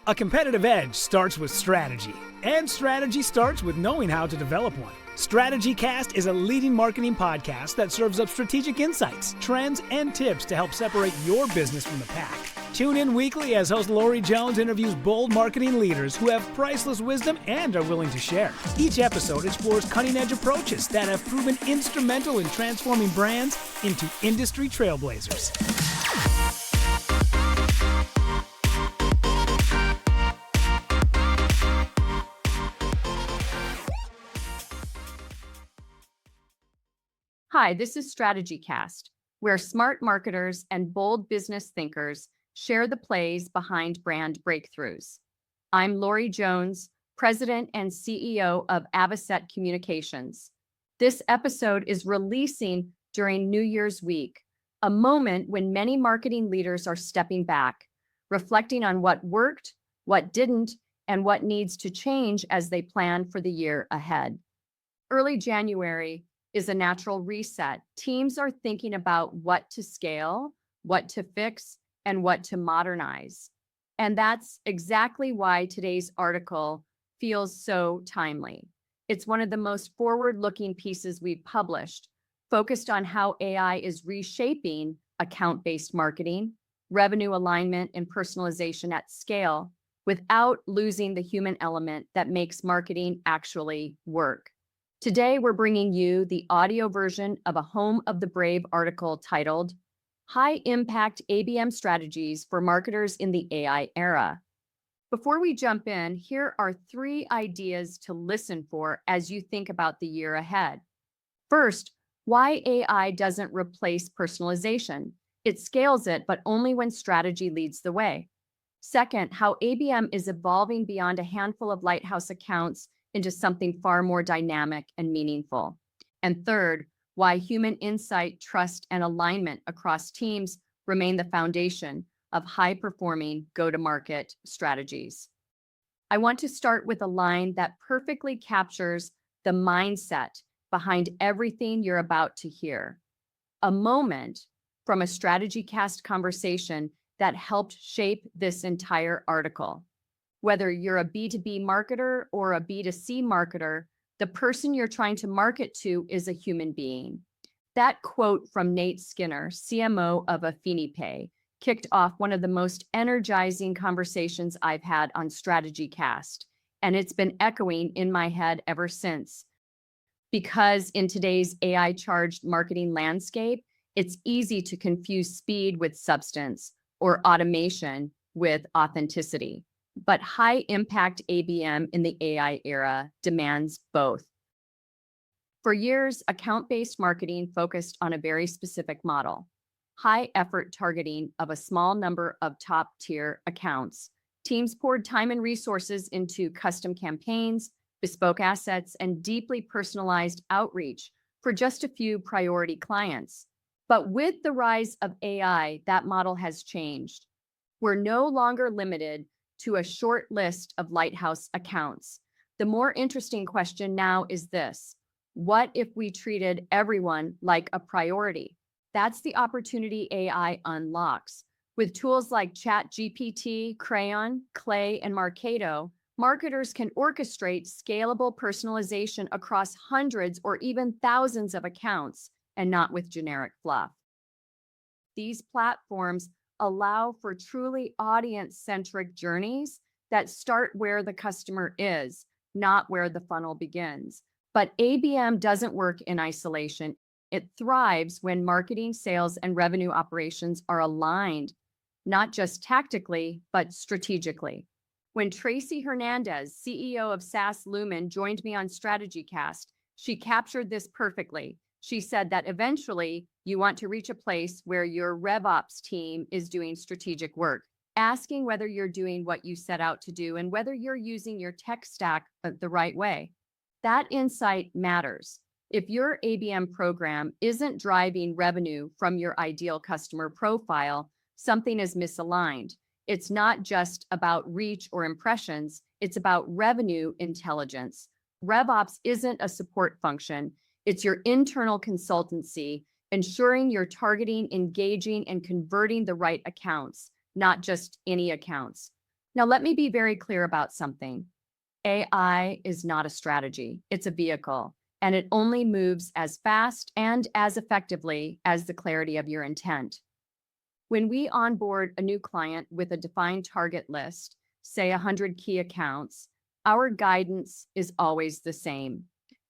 A competitive edge starts with strategy, and strategy starts with knowing how to develop one. StrategyCast is a leading marketing podcast that serves up strategic insights, trends, and tips to help separate your business from the pack. Tune in weekly as host Lori Jones interviews bold marketing leaders who have priceless wisdom and are willing to share. Each episode explores cutting-edge approaches that have proven instrumental in transforming brands into industry trailblazers. Hi, this is StrategyCast, where smart marketers and bold business thinkers share the plays behind brand breakthroughs. I'm Lori Jones, President and CEO of Avocet Communications. This episode is releasing during New Year's week, a moment when many marketing leaders are stepping back, reflecting on what worked, what didn't, and what needs to change as they plan for the year ahead. Early January is a natural reset. Teams are thinking about what to scale, what to fix, and what to modernize. And that's exactly why today's article feels so timely. It's one of the most forward-looking pieces we've published, focused on how AI is reshaping account-based marketing, revenue alignment, and personalization at scale without losing the human element that makes marketing actually work. Today, we're bringing you the audio version of a Home of the Brave article titled High Impact ABM Strategies for Marketers in the AI Era. Before we jump in, here are 3 ideas to listen for as you think about the year ahead. First, why AI doesn't replace personalization. It scales it, but only when strategy leads the way. Second, how ABM is evolving beyond a handful of Lighthouse accounts into something far more dynamic and meaningful. And third, why human insight, trust, and alignment across teams remain the foundation of high-performing go-to-market strategies. I want to start with a line that perfectly captures the mindset behind everything you're about to hear. A moment from a StrategyCast conversation that helped shape this entire article. Whether you're a B2B marketer or a B2C marketer, the person you're trying to market to is a human being. That quote from Nate Skinner, CMO of AffiniPay, kicked off one of the most energizing conversations I've had on StrategyCast, and it's been echoing in my head ever since. Because in today's AI-charged marketing landscape, it's easy to confuse speed with substance or automation with authenticity. But high-impact ABM in the AI era demands both. For years, account-based marketing focused on a very specific model, high-effort targeting of a small number of top-tier accounts. Teams poured time and resources into custom campaigns, bespoke assets, and deeply personalized outreach for just a few priority clients. But with the rise of AI, that model has changed. We're no longer limited to a short list of Lighthouse accounts. The more interesting question now is this: what if we treated everyone like a priority? That's the opportunity AI unlocks. With tools like ChatGPT, Crayon, Clay, and Marketo, marketers can orchestrate scalable personalization across hundreds or even thousands of accounts, and not with generic fluff. These platforms allow for truly audience-centric journeys that start where the customer is, not where the funnel begins. But ABM doesn't work in isolation. It thrives when marketing, sales, and revenue operations are aligned, not just tactically, but strategically. When Tracy Hernandez, CEO of SaaS Lumen, joined me on StrategyCast, she captured this perfectly. She said that eventually you want to reach a place where your RevOps team is doing strategic work, asking whether you're doing what you set out to do and whether you're using your tech stack the right way. That insight matters. If your ABM program isn't driving revenue from your ideal customer profile, something is misaligned. It's not just about reach or impressions, it's about revenue intelligence. RevOps isn't a support function. It's your internal consultancy, ensuring you're targeting, engaging, and converting the right accounts, not just any accounts. Now, let me be very clear about something. AI is not a strategy, it's a vehicle, and it only moves as fast and as effectively as the clarity of your intent. When we onboard a new client with a defined target list, say 100 key accounts, our guidance is always the same.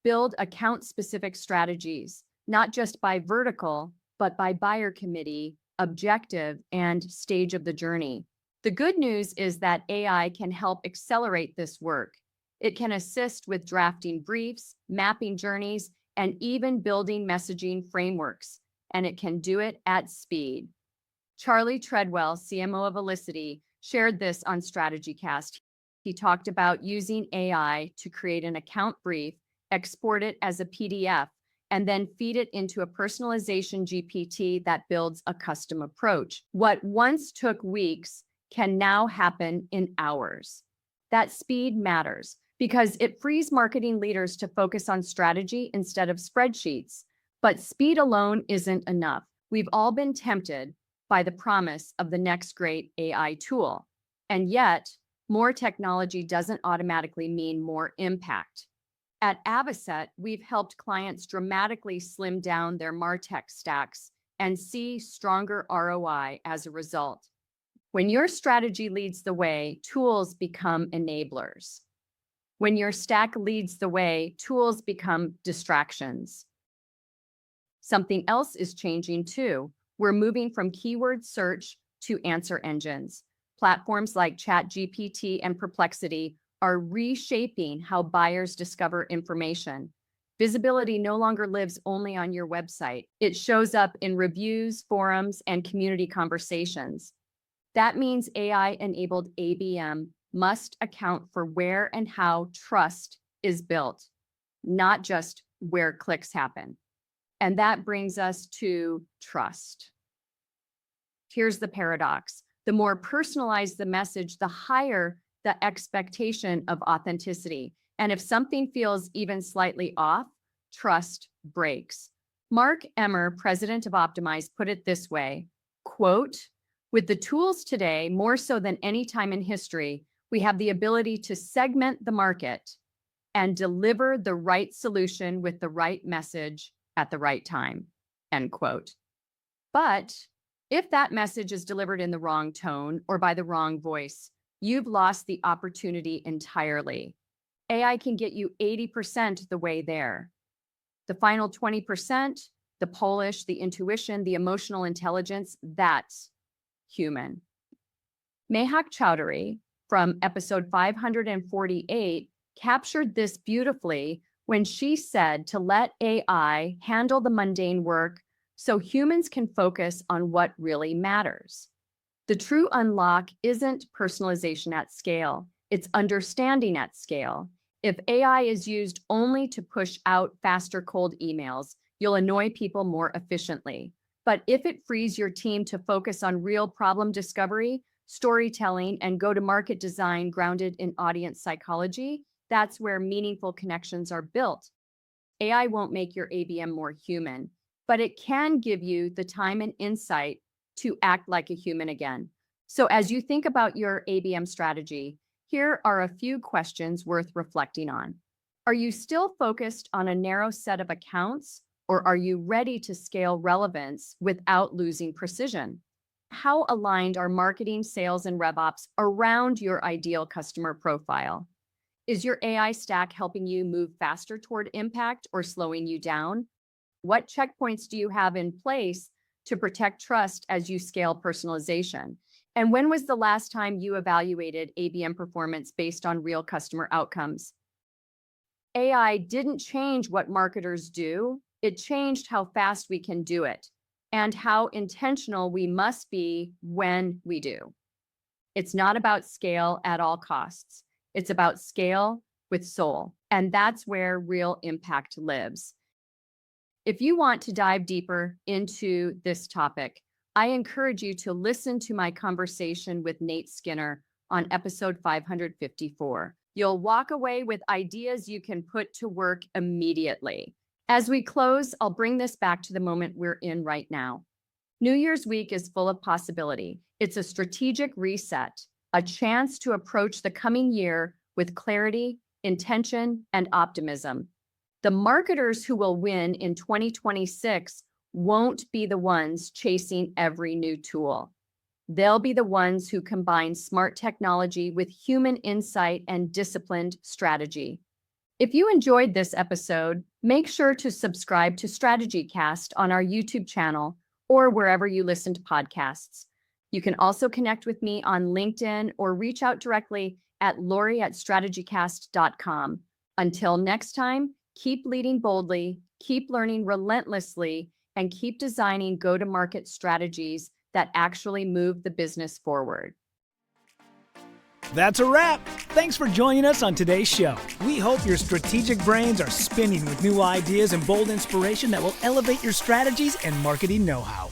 Build account-specific strategies, not just by vertical, but by buyer committee, objective, and stage of the journey. The good news is that AI can help accelerate this work. It can assist with drafting briefs, mapping journeys, and even building messaging frameworks, and it can do it at speed. Charlie Treadwell, CMO of Elicity, shared this on StrategyCast. He talked about using AI to create an account brief, export it as a PDF, and then feed it into a personalization GPT that builds a custom approach. What once took weeks can now happen in hours. That speed matters because it frees marketing leaders to focus on strategy instead of spreadsheets. But speed alone isn't enough. We've all been tempted by the promise of the next great AI tool. And yet, more technology doesn't automatically mean more impact. At Avocet, we've helped clients dramatically slim down their Martech stacks and see stronger ROI as a result. When your strategy leads the way, tools become enablers. When your stack leads the way, tools become distractions. Something else is changing too. We're moving from keyword search to answer engines. Platforms like ChatGPT and Perplexity are reshaping how buyers discover information. Visibility no longer lives only on your website. It shows up in reviews, forums, and community conversations. That means AI-enabled ABM must account for where and how trust is built, not just where clicks happen. And that brings us to trust. Here's the paradox. The more personalized the message, the higher the expectation of authenticity. And if something feels even slightly off, trust breaks. Mark Emmer, president of Optimize, put it this way, quote, "With the tools today, more so than any time in history, we have the ability to segment the market and deliver the right solution with the right message at the right time," end quote. But if that message is delivered in the wrong tone or by the wrong voice, you've lost the opportunity entirely. AI can get you 80% the way there. The final 20%, the polish, the intuition, the emotional intelligence, that's human. Mehak Chowdhury from episode 548 captured this beautifully when she said to let AI handle the mundane work so humans can focus on what really matters. The true unlock isn't personalization at scale, it's understanding at scale. If AI is used only to push out faster cold emails, you'll annoy people more efficiently. But if it frees your team to focus on real problem discovery, storytelling, and go-to-market design grounded in audience psychology, that's where meaningful connections are built. AI won't make your ABM more human, but it can give you the time and insight to act like a human again. So as you think about your ABM strategy, here are a few questions worth reflecting on. Are you still focused on a narrow set of accounts, or are you ready to scale relevance without losing precision? How aligned are marketing, sales, and RevOps around your ideal customer profile? Is your AI stack helping you move faster toward impact or slowing you down? What checkpoints do you have in place to protect trust as you scale personalization? And when was the last time you evaluated ABM performance based on real customer outcomes? AI didn't change what marketers do, it changed how fast we can do it and how intentional we must be when we do. It's not about scale at all costs. It's about scale with soul, and that's where real impact lives. If you want to dive deeper into this topic, I encourage you to listen to my conversation with Nate Skinner on episode 554. You'll walk away with ideas you can put to work immediately. As we close, I'll bring this back to the moment we're in right now. New Year's week is full of possibility. It's a strategic reset. a chance to approach the coming year with clarity, intention, and optimism. The marketers who will win in 2026 won't be the ones chasing every new tool. They'll be the ones who combine smart technology with human insight and disciplined strategy. If you enjoyed this episode, make sure to subscribe to StrategyCast on our YouTube channel or wherever you listen to podcasts. You can also connect with me on LinkedIn or reach out directly at lori@strategycast.com. Until next time, keep leading boldly, keep learning relentlessly, and keep designing go-to-market strategies that actually move the business forward. That's a wrap. Thanks for joining us on today's show. We hope your strategic brains are spinning with new ideas and bold inspiration that will elevate your strategies and marketing know-how.